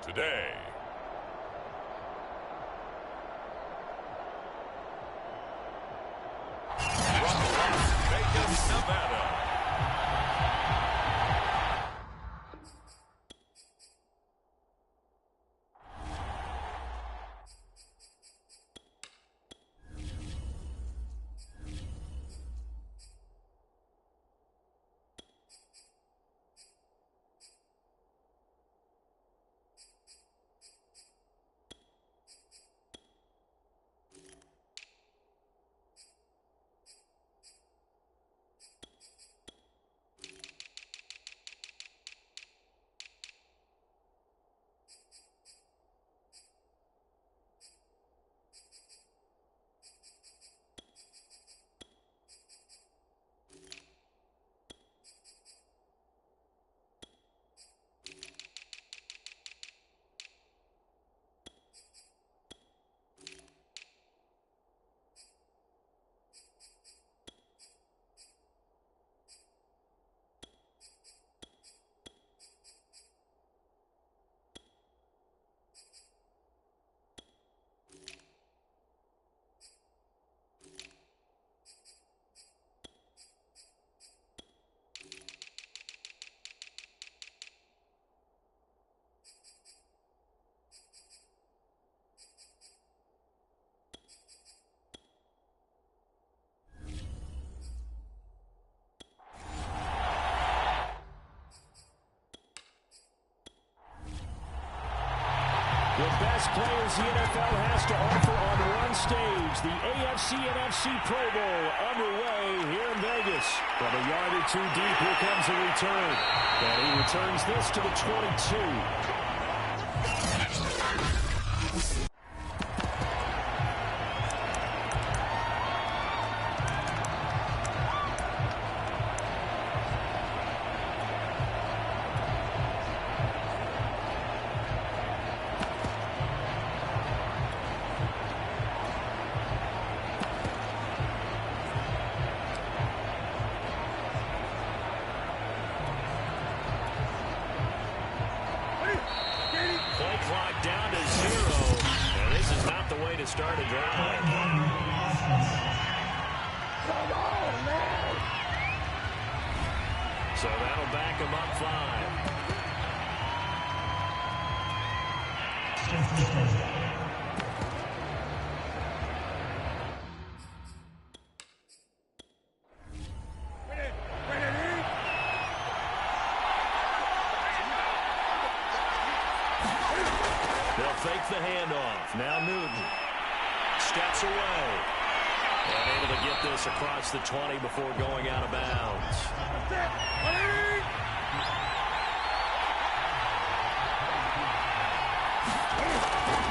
today. From Las Vegas, Nevada. The best players the NFL has to offer on one stage. The AFC-NFC Pro Bowl underway here in Vegas. From a yard or two deep, here comes a return. And he returns this to the 22. Down to 0. And this is not the way to start a drive. Come on, man! So that'll back him up 5. Fake the handoff. Now Newton steps away. And able to get this across the 20 before going out of bounds.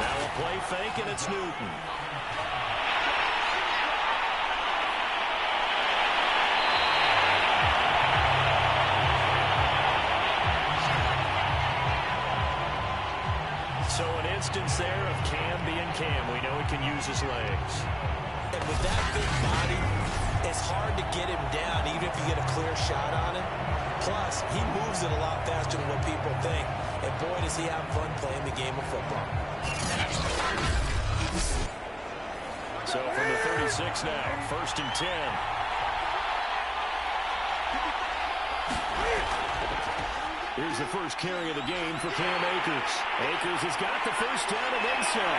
Now a play fake, and it's Newton. So an instance there of Cam being Cam. We know he can use his legs. And with that big body, it's hard to get him down, even if you get a clear shot on him. Plus, he moves it a lot faster than what people think. And boy, does he have fun playing the game of football. So from the 36 now, 1st and 10. Here's the first carry of the game for Cam Akers. Akers has got the first down and then some.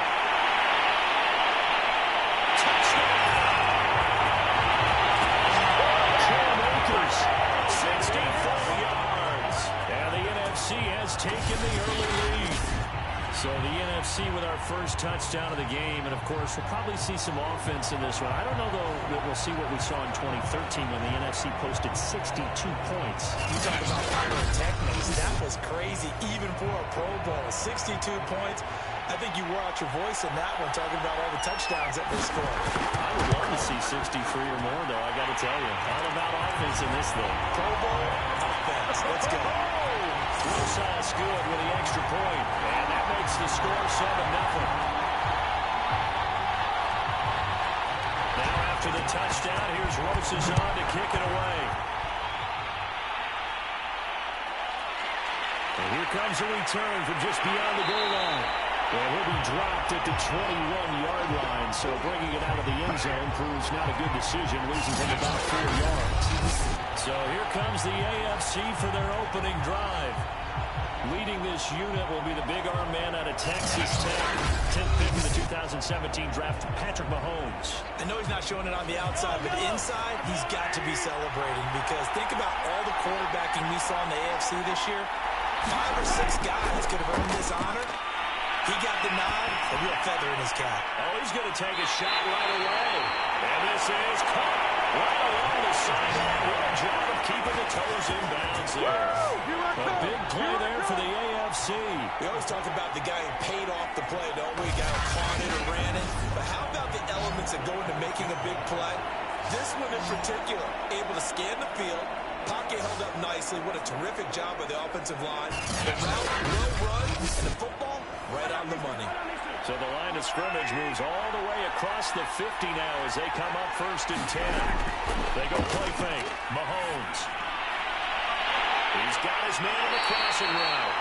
Touchdown! Cam Akers, 64 yards. And the NFC has taken the early lead. So the NFC with our first touchdown of the game. And, of course, we'll probably see some offense in this one. I don't know, though, that we'll see what we saw in 2013 when the NFC posted 62 points. You talk about pyrotechnics. That was crazy, even for a Pro Bowl. 62 points. I think you wore out your voice in that one, talking about all the touchdowns that they scored. I would love to see 63 or more, though, I got to tell you. All about offense in this thing. Pro Bowl offense. Let's go. Rosas good with the extra point. And that makes the score 7-0. Now after the touchdown, here's Rosas on to kick it away. And here comes a return from just beyond the goal line. And he'll be dropped at the 21-yard line. So bringing it out of the end zone proves not a good decision, losing him about 4 yards. So here comes the AFC for their opening drive. Leading this unit will be the big arm man out of Texas Tech. 10th pick in the 2017 draft, Patrick Mahomes. I know he's not showing it on the outside, but inside, he's got to be celebrating because think about all the quarterbacking we saw in the AFC this year. 5 or 6 guys could have earned this honor. He got the nod, a real feather in his cap. Oh, he's going to take a shot right away. And this is caught right along the sideline. What a job of keeping the toes in bounds there. A big play there for the AFC. We always talk about the guy who paid off the play, don't we? Guy who caught it or ran it. But how about the elements that go into making a big play? This one in particular, able to scan the field. Pocket held up nicely. What a terrific job by the offensive line. The route, well run, and the football right on the money. So the line of scrimmage moves all the way across the 50 now as they come up 1st and 10. They go play fake. Mahomes. He's got his man on the crossing route.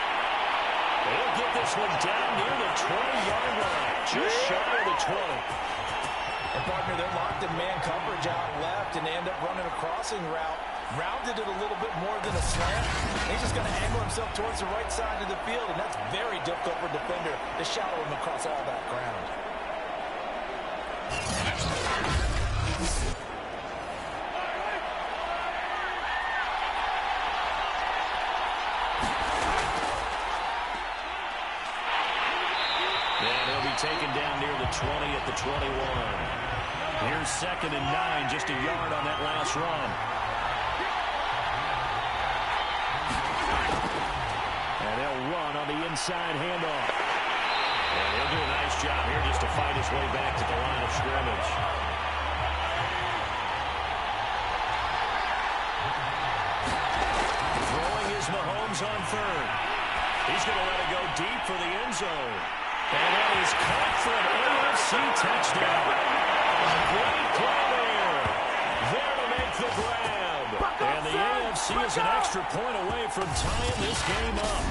He'll get this one down near the 20-yard line. Just shy of the 20. And partner, they're locked in man coverage out left and they end up running a crossing route. Rounded it a little bit more than a slant. He's just going to angle himself towards the right side of the field, and that's very difficult for a defender to shadow him across all that ground. And he'll be taken down near the 20 at the 21. Here's 2nd and 9, just a yard on that last run. And they'll run on the inside handoff. And he'll do a nice job here just to fight his way back to the line of scrimmage. Throwing is Mahomes on 3rd. He's going to let it go deep for the end zone. And that is caught for an AFC touchdown. A great play there. There to make the grab. And the AFC is an extra point away from tying this game up.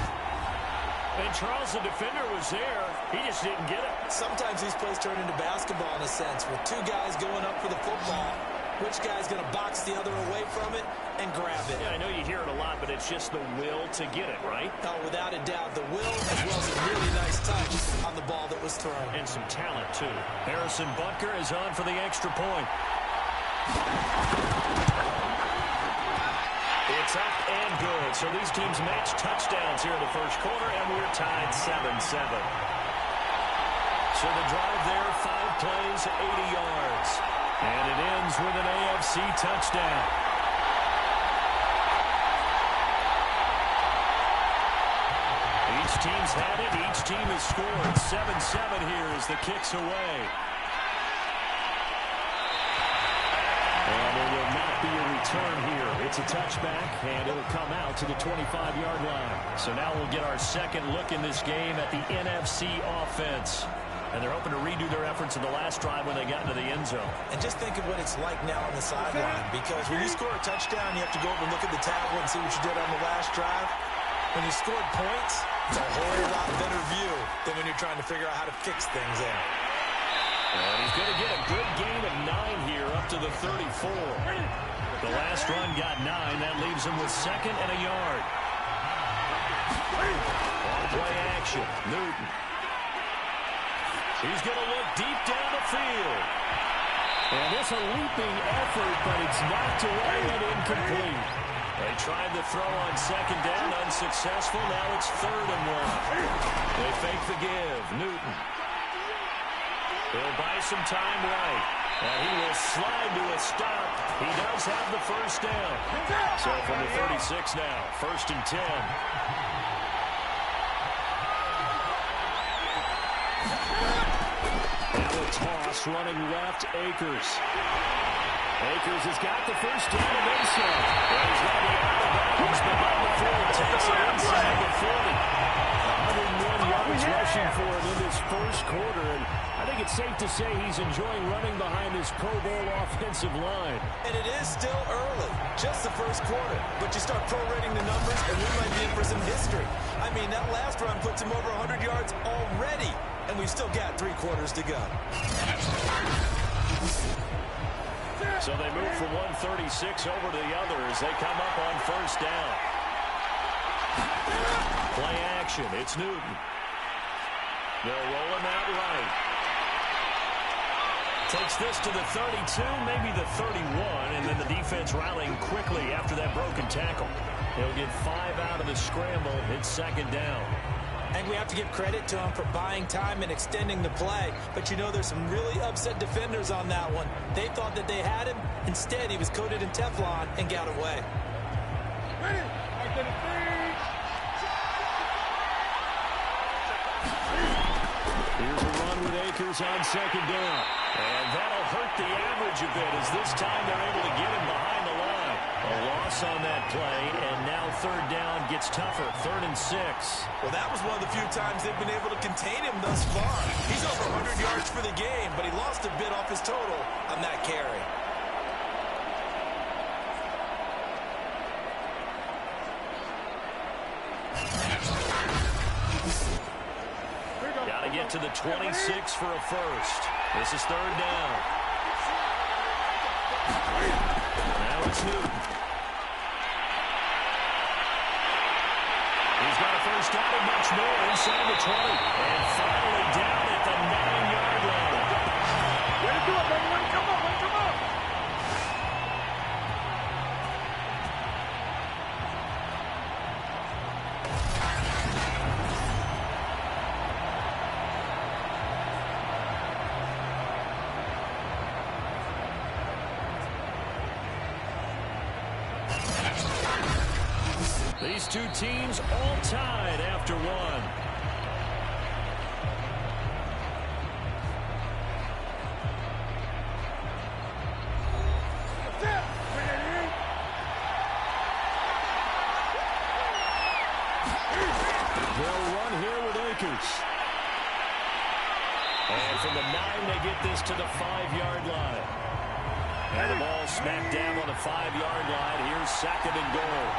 And Charles, the defender, was there. He just didn't get it. Sometimes these plays turn into basketball in a sense, with 2 guys going up for the football. Which guy's going to box the other away from it and grab it? Yeah, I know you hear it a lot, but it's just the will to get it, right? Oh, without a doubt. The will as well as a really nice touch on the ball that was thrown. And some talent, too. Harrison Butker is on for the extra point. It's up and good. So these teams match touchdowns here in the first quarter, and we're tied 7-7. So the drive there, 5 plays, 80 yards. And it ends with an AFC touchdown. Each team's had it. Each team has scored. 7-7 here as the kick's away. And there will not be a return here. It's a touchback, and it'll come out to the 25-yard line. So now we'll get our second look in this game at the NFC offense. And they're hoping to redo their efforts in the last drive when they got into the end zone. And just think of what it's like now on the sideline, because when you score a touchdown, you have to go over and look at the tablet and see what you did on the last drive. When you scored points, it's a whole lot better view than when you're trying to figure out how to fix things there. And he's going to get a good gain of 9 here up to the 34. The last run got 9. That leaves him with 2nd and a yard. On play action, Newton. He's going to look deep down the field. And it's a leaping effort, but it's knocked away and incomplete. They tried to throw on 2nd down, unsuccessful. Now it's 3rd and 1. They fake the give. Newton. He'll buy some time right. And he will slide to a stop. He does have the first down. So from the 36 now, 1st and 10. Toss running left, Akers. Akers has got the first down and then some. He's going to be out of bounds, but not before he takes it inside the 40. 101 yards rushing for him in this first first quarter, and I think it's safe to say he's enjoying running behind his Pro Bowl offensive line. And it is still early, just the first quarter. But you start prorating the numbers, and we might be in for some history. I mean, that last run puts him over 100 yards already, and we've still got 3 quarters to go. So they move from 136 over to the other as they come up on first down. Play action. It's Newton. They'll roll him out right. Takes this to the 32, maybe the 31, and then the defense rallying quickly after that broken tackle. He'll get 5 out of the scramble. It's second down. And we have to give credit to him for buying time and extending the play. But you know, there's some really upset defenders on that one. They thought that they had him. Instead, he was coated in Teflon and got away. Here's a run with Akers on second down. And that'll hurt the average a bit as this time they're able to get him behind the line. A loss on that play, and now third down gets tougher. 3rd and 6. Well, that was one of the few times they've been able to contain him thus far. He's over 100 yards for the game, but he lost a bit off his total on that carry. Got to get to the 26 for a first. This is third down. Now it's Newton. He's got a first down and much more inside the 20. And finally down at the 9-yard line. Way to do it, baby. Way to come on. Way to come on. These two teams all tied after one. They'll run here with Akers. And from the 9, they get this to the 5-yard line. And the ball smacked down on the 5-yard line. Here's 2nd and goal.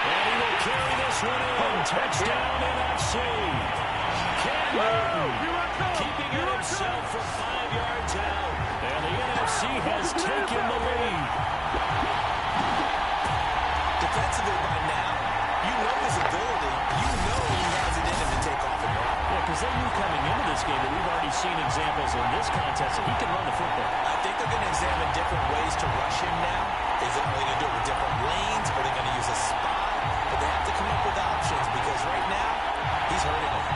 And he will carry this one in. Touchdown NFC. Cam Newton keeping it himself from 5 yards out. And the NFC has taken the lead. Defensively by now, you know his ability. You know he has it in him to take off and run. Yeah, because they knew coming into this game that we've already seen examples in this contest that he can run the football. I think they're going to examine different ways to rush him now. Are they going to do it with different lanes? Are they going to use a spy? But they have to come up with options because right now, he's hurting them.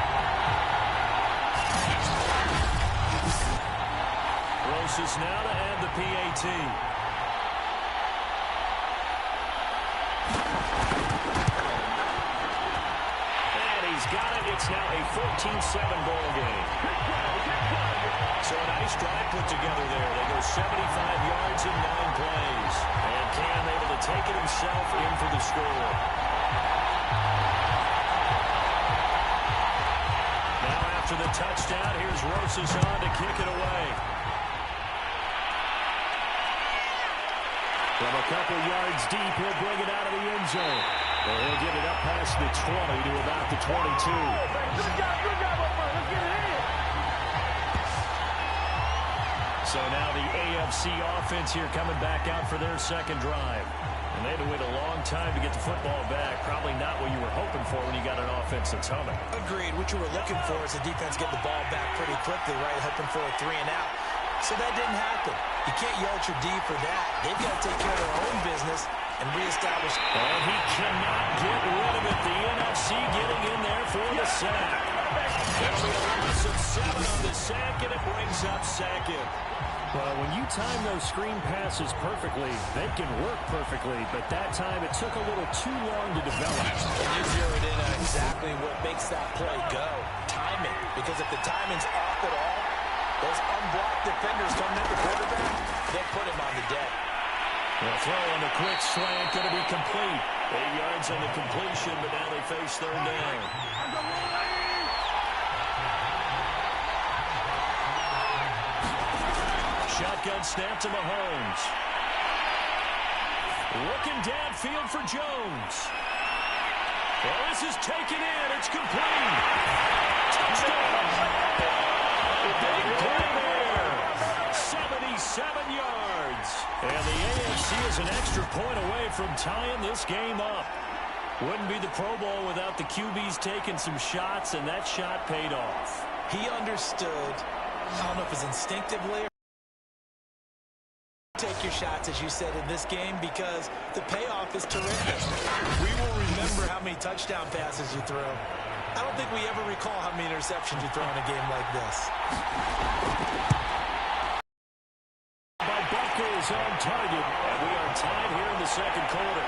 Rosas now to add the PAT. And he's got it. It's now a 14-7 ball game. So a nice drive put together there. They go 75 yards in 9 plays. And Cam able to take it himself in for the score. Now after the touchdown, here's Rosas on to kick it away. From a couple yards deep, he'll bring it out of the end zone. And he'll get it up past the 20 to about the 22. Good job up front. Let's get it in. So now the AFC offense here coming back out for their second drive. And they had to wait a long time to get the football back. Probably not what you were hoping for when you got an offense that's humming. Agreed. What you were looking for is the defense get the ball back pretty quickly, right? Hoping for a 3-and-out. So that didn't happen. You can't yell at your D for that. They've got to take care of their own business and reestablish. And he cannot get rid of it. The NFC getting in there for the sack. That'll be a loss of 7 on the sack, and it brings up 2nd. Well, when you time those screen passes perfectly, they can work perfectly, but that time it took a little too long to develop. And you zeroed in on exactly what makes that play go. Timing. Because if the timing's off at all, those unblocked defenders coming at the quarterback, they'll put him on the deck. The throw on the quick slant going to be complete. 8 yards on the completion, but now they face third down. Shotgun snap to Mahomes. Looking downfield for Jones. Well, this is taken in. It's complete. Touchdown. Big play there. 77 yards. And the AFC is an extra point away from tying this game up. Wouldn't be the Pro Bowl without the QBs taking some shots, and that shot paid off. He understood, I don't know if it's instinctively or take your shots, as you said, in this game, because the payoff is terrific. We will remember how many touchdown passes you throw. I don't think we ever recall how many interceptions you throw in a game like this. By Bucker is on target, and we are tied here in the second quarter.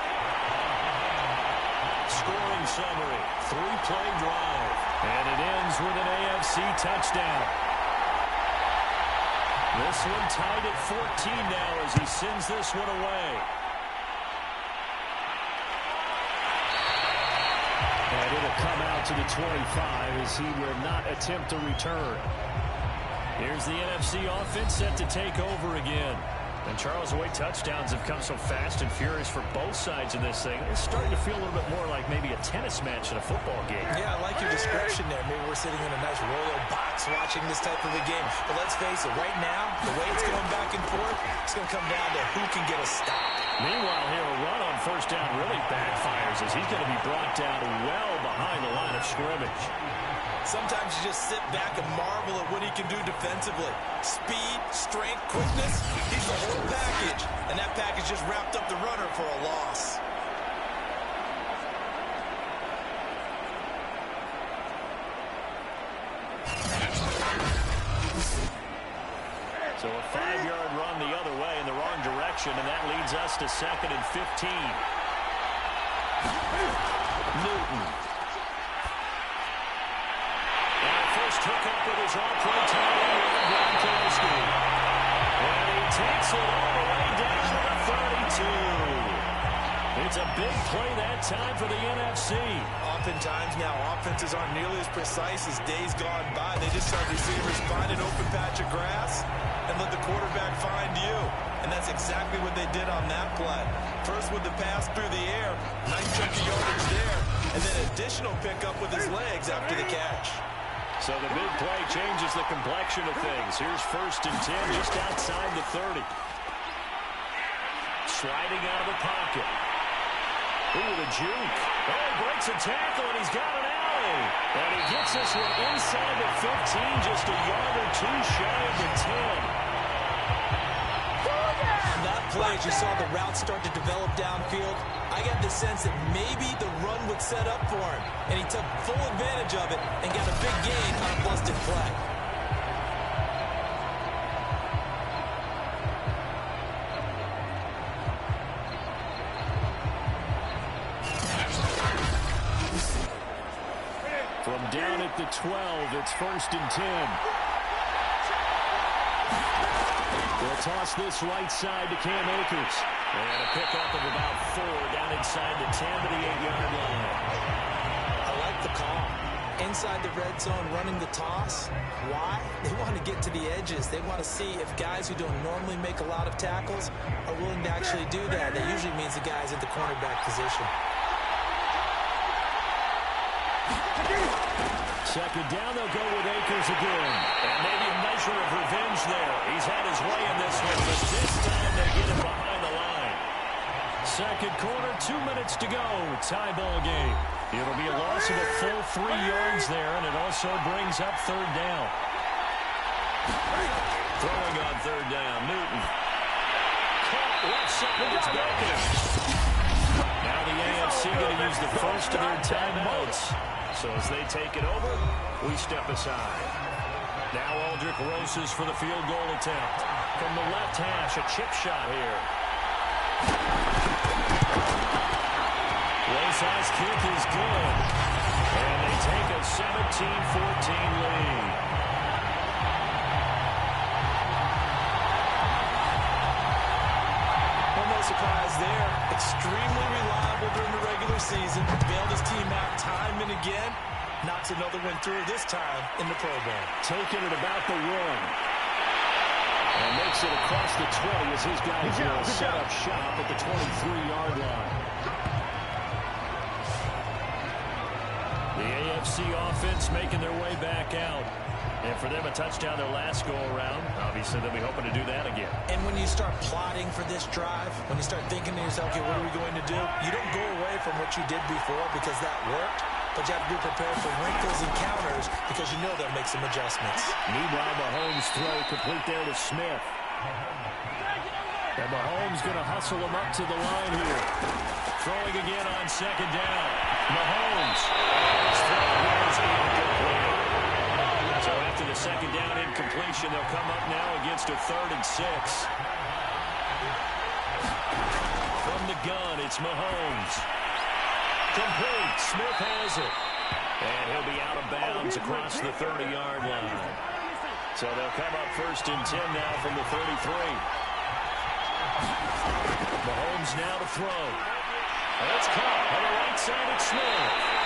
Scoring summary, 3-play drive, and it ends with an AFC touchdown. This one tied at 14 now as he sends this one away. And it'll come out to the 25 as he will not attempt a return. Here's the NFC offense set to take over again. And Charles, the way touchdowns have come so fast and furious for both sides of this thing, it's starting to feel a little bit more like maybe a tennis match in a football game. Yeah, I like your description there. Maybe we're sitting in a nice royal box watching this type of a game. But let's face it, right now, the way it's going back and forth, it's going to come down to who can get a stop. Meanwhile, here, a run on first down really backfires as he's going to be brought down well behind the line of scrimmage. Sometimes you just sit back and marvel at what he can do defensively. Speed, strength, quickness, he's the whole package. And that package just wrapped up the runner for a loss. So a 5-yard run the other way in the wrong direction, and that leads us to 2nd and 15. Newton. Took up with his all-pro tight end, and he takes it all the way down to the 32. It's a big play that time for the NFC. Oftentimes now, offenses aren't nearly as precise as days gone by. They just have receivers find an open patch of grass and let the quarterback find you. And that's exactly what they did on that play. First with the pass through the air, nice chunk of yardage there, and then additional pickup with his legs after the catch. So the big play changes the complexion of things. Here's 1st and 10 just outside the 30. Sliding out of the pocket. Ooh, the juke. Oh, he breaks a tackle, and he's got an alley. And he gets this one inside the 15, just a yard or two shy of the 10. That play, as you saw the route start to develop downfield, I got the sense that maybe the run would set up for him, and he took full advantage of it and got a big gain on a busted play. From down at the 12, it's 1st and 10. They'll toss this right side to Cam Akers. And a pickup of about 4 down inside the 10 to the 8-yard line. I like the call. Inside the red zone, running the toss. Why? They want to get to the edges. They want to see if guys who don't normally make a lot of tackles are willing to actually do that. That usually means the guy's at the cornerback position. 2nd down, they'll go with Akers again. And maybe a measure of revenge there. He's had his way in this one, but this time they get him behind the line. Second quarter, 2 minutes to go. Tie ball game. It'll be a loss of a full 3 yards there, and it also brings up 3rd down. Throwing on 3rd down, Newton. Caught left side, it's Baker. Now the AFC going to use the first of their timeouts. So as they take it over, we step aside. Now Aldrick Roses for the field goal attempt. From the left hash, a chip shot here. Rosas' kick is good. And they take a 17-14 lead. Almost surprise there. Extremely reliable during the regular season. Bailed his team out time and again. Knocks another one through, this time in the Pro Bowl. Taking it about the 1. And makes it across the 20 as his guys will set up shop at the 23-yard line. The AFC offense making their way back out. And for them, a touchdown their last go-around. Obviously, they'll be hoping to do that again. And when you start plotting for this drive, when you start thinking to yourself, okay, what are we going to do? You don't go away from what you did before because that worked. But you have to be prepared for wrinkles and counters because you know they'll make some adjustments. Meanwhile, Mahomes' throw complete there to Smith. And Mahomes going to hustle him up to the line here. Throwing again on second down. Mahomes. His throw here is incomplete. So after the second down incompletion, they'll come up now against a 3rd and 6. From the gun, it's Mahomes. Complete. Smith has it. And he'll be out of bounds across the 30-yard line. So they'll come up 1st and 10 now from the 33. Mahomes now to throw. It's caught on the right side of Smith.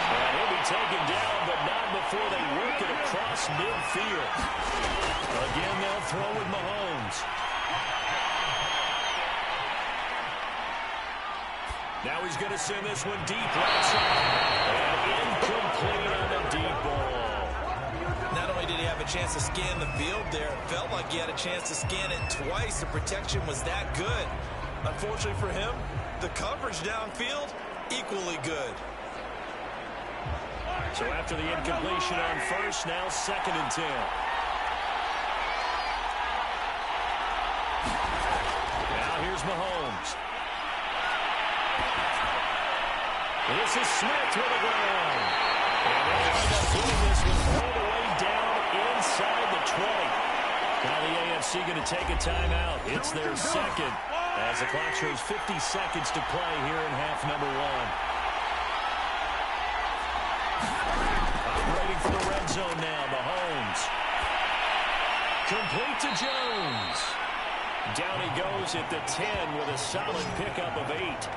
And he'll be taken down, but not before they work it across midfield. Again, they'll throw with Mahomes. Now he's going to send this one deep right side. And incomplete on a deep ball. Not only did he have a chance to scan the field there, it felt like he had a chance to scan it twice. The protection was that good. Unfortunately for him, the coverage downfield, equally good. So after the incompletion on 1st, now 2nd and 10. Now here's Mahomes. This is Smith with a ground. And they end up doing this one all the way down inside the 20. Now the AFC going to take a timeout. It's their 2nd as the clock shows 50 seconds to play here in half number 1. Operating for the red zone now, Mahomes. Complete to Jones. Down he goes at the 10 with a solid pickup of 8.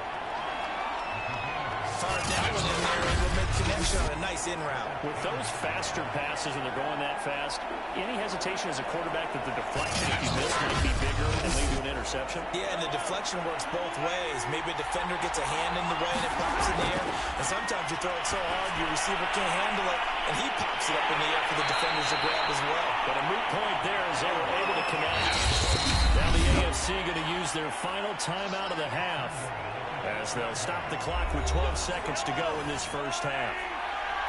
Fired that one in there and will make connection on a nice in route. With those faster passes and they're going that fast, any hesitation as a quarterback that the deflection, if you miss, might be bigger and lead to an interception? Yeah, and the deflection works both ways. Maybe a defender gets a hand in the way and it pops in the air. And sometimes you throw it so hard your receiver can't handle it, and he pops it up in the air for the defenders to grab as well. But a moot point there as they were able to connect. Now the AFC going to use their final timeout of the half, as they'll stop the clock with 12 seconds to go in this first half.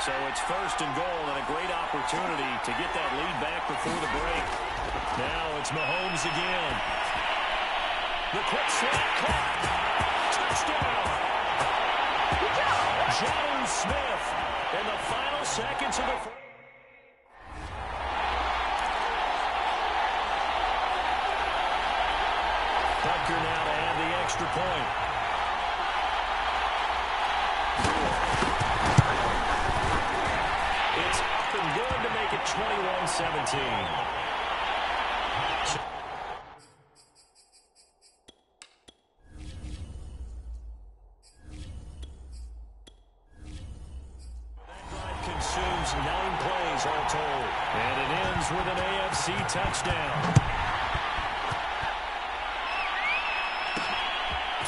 So it's 1st and goal and a great opportunity to get that lead back before the break. Now it's Mahomes again. The quick slap caught. Touchdown. John Smith in the final seconds of the first. Butker now to add the extra point. It's up and good to make it 21-17. Consumes 9 plays all told. And it ends with an AFC touchdown.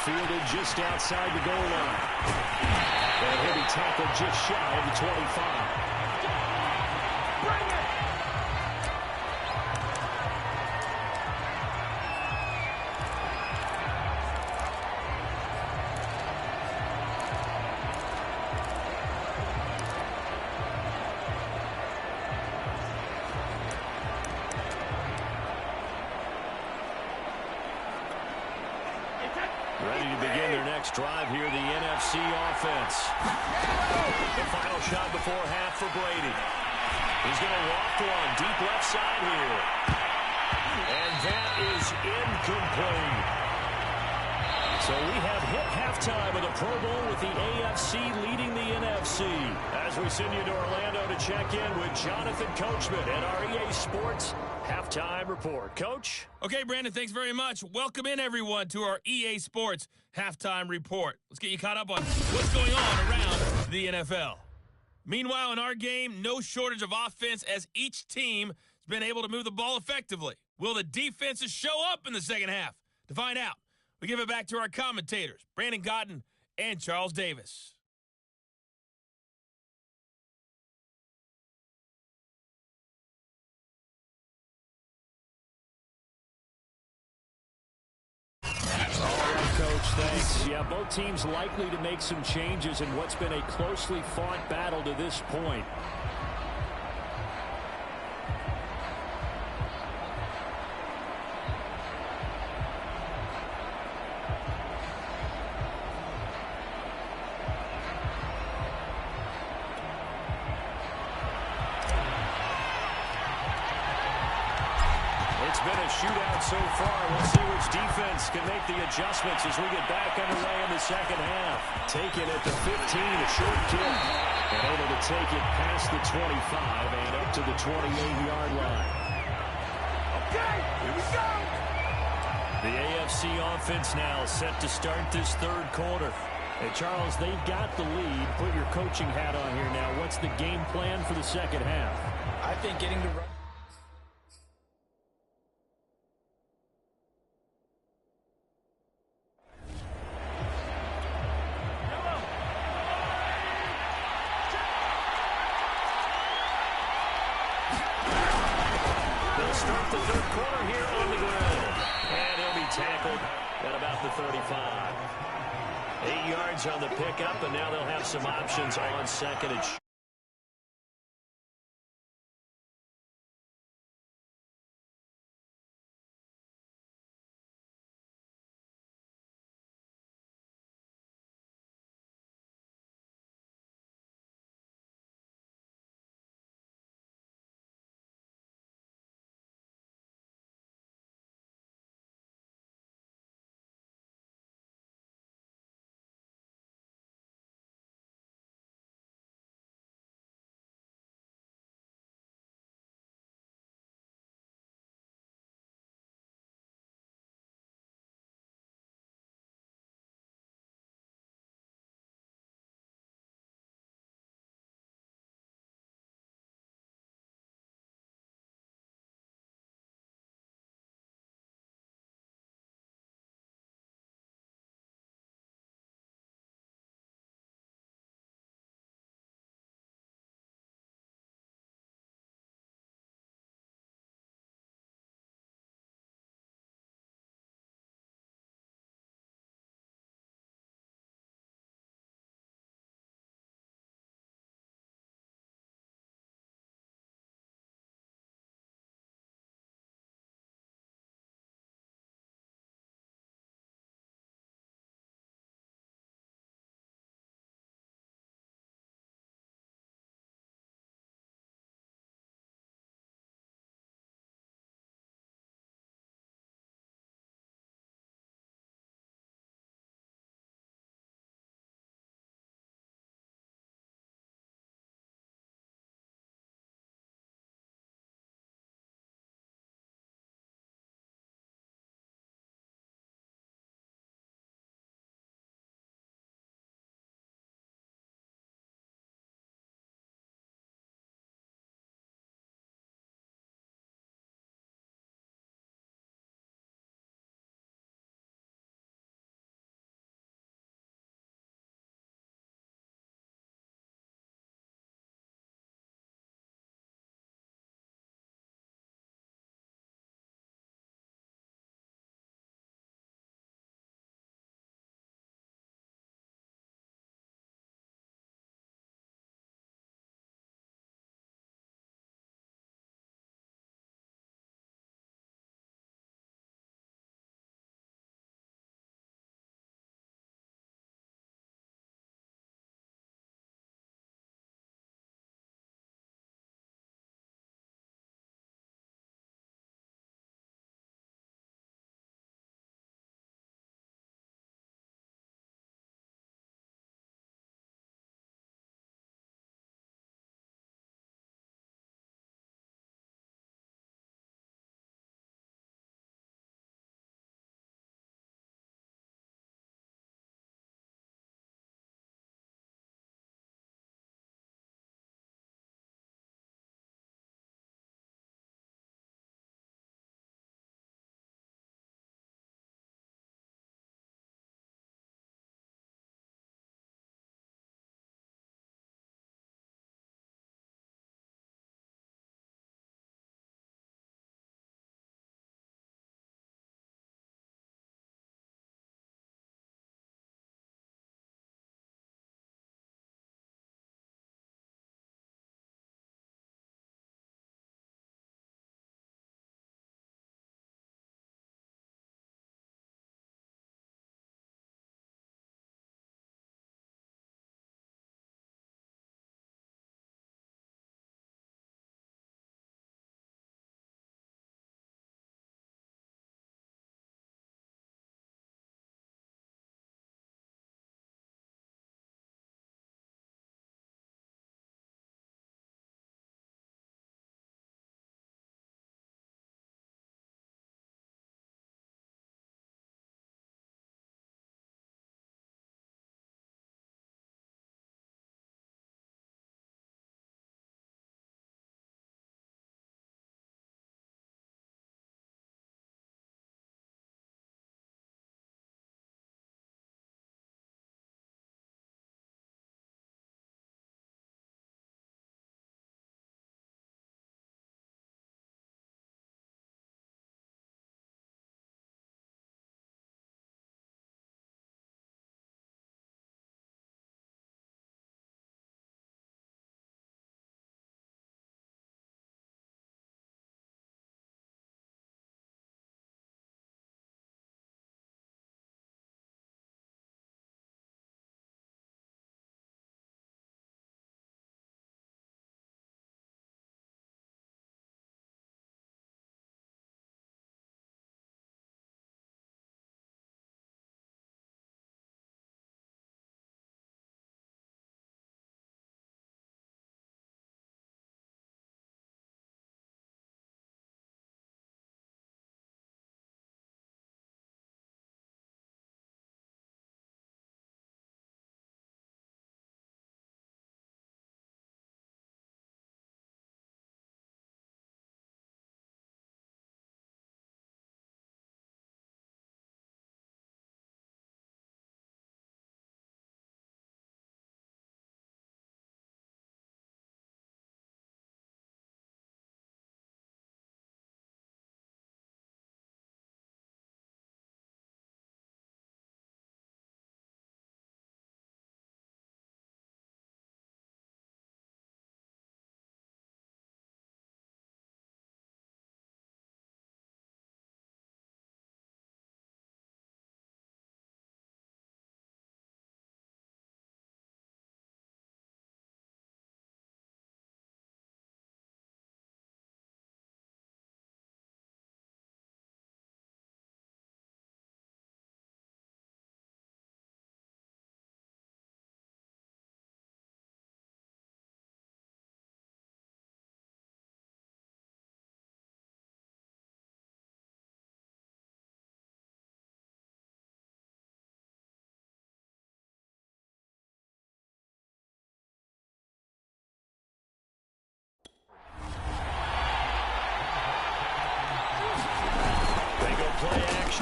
Fielded just outside the goal line. And he'll be tackled just shy of the 25. Ready to begin their next drive here, the NFC offense. The final shot before half for Brady. He's going to walk one deep left side here. And that is incomplete. So we have hit halftime of the Pro Bowl with the AFC leading the NFC. As we send you to Orlando to check in with Jonathan Coachman at our EA Sports Halftime Report. Coach? Okay, Brandon, thanks very much. Welcome in, everyone, to our EA Sports Halftime Report. Let's get you caught up on what's going on around the NFL. Meanwhile, in our game, no shortage of offense as each team has been able to move the ball effectively. Will the defenses show up in the second half? To find out, we give it back to our commentators, Brandon Cotton and Charles Davis. Coach, thanks. Yeah, both teams likely to make some changes in what's been a closely fought battle to this point. It's been a shootout so far. We'll see which defense can make the adjustments as we get back underway in the second half. Taking it to 15, a short kick. And able to take it past the 25 and up to the 28-yard line. Okay, here we go. The AFC offense now set to start this third quarter. Hey, Charles, they've got the lead. Put your coaching hat on here now. What's the game plan for the second half? I think getting the run. They'll start the third quarter here on the ground. And he'll be tackled at about the 35. 8 yards on the pickup, and now they'll have some options on second and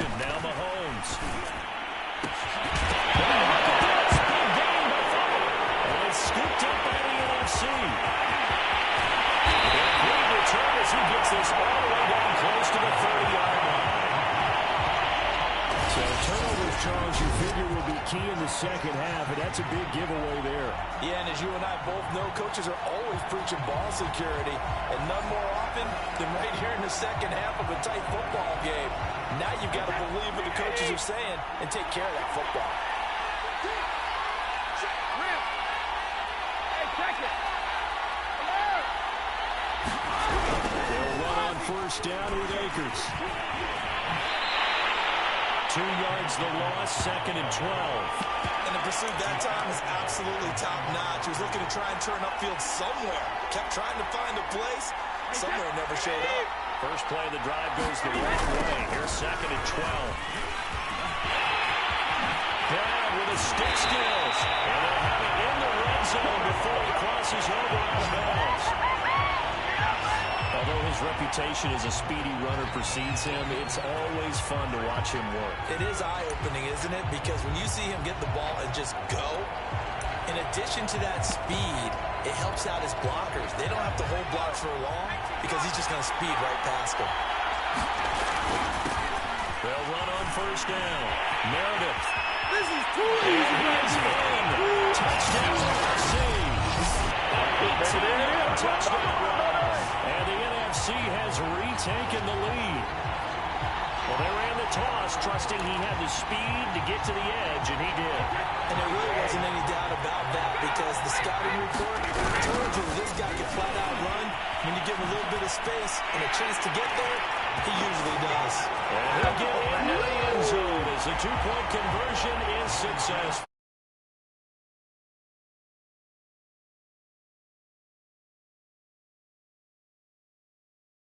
possession. Now Mahomes. Oh, look at this. Big game by Football. And it's scooped up by the NFC. Great return as he gets this all the way down close to the 30-yard line. So turnovers, Charles, you figure will be key in the second half, and that's a big giveaway there. Yeah, and as you and I both know, coaches are always preaching ball security, and none more often than right here in the second half of a tight football game. Now you've got to believe what the coaches are saying and take care of that football. They'll run on first down with Akers. 2 yards the loss, 2nd and 12. And the pursuit that time was absolutely top-notch. He was looking to try and turn upfield somewhere. Kept trying to find a place. Somewhere never showed up. First play of the drive goes the wrong way. Here's 2nd and 12. Brown with his stick skills. And they'll have it in the red zone before he crosses over out of bounds. Although his reputation as a speedy runner precedes him, it's always fun to watch him work. It is eye-opening, isn't it? Because when you see him get the ball and just go, in addition to that speed, it helps out his blockers. They don't have to hold blocks for long because he's just going to speed right past them. They'll run on first down. Meredith. This is too easy. Touchdown, NFC. 18-yard touchdown run. And the NFC has retaken the lead. Well, they ran the toss, trusting he had the speed to get to the edge, and he did. And there really wasn't any doubt about that because the scouting report told you this guy can flat-out run. When you give him a little bit of space and a chance to get there, he usually does. And he'll get into the end zone as the two-point conversion is successful.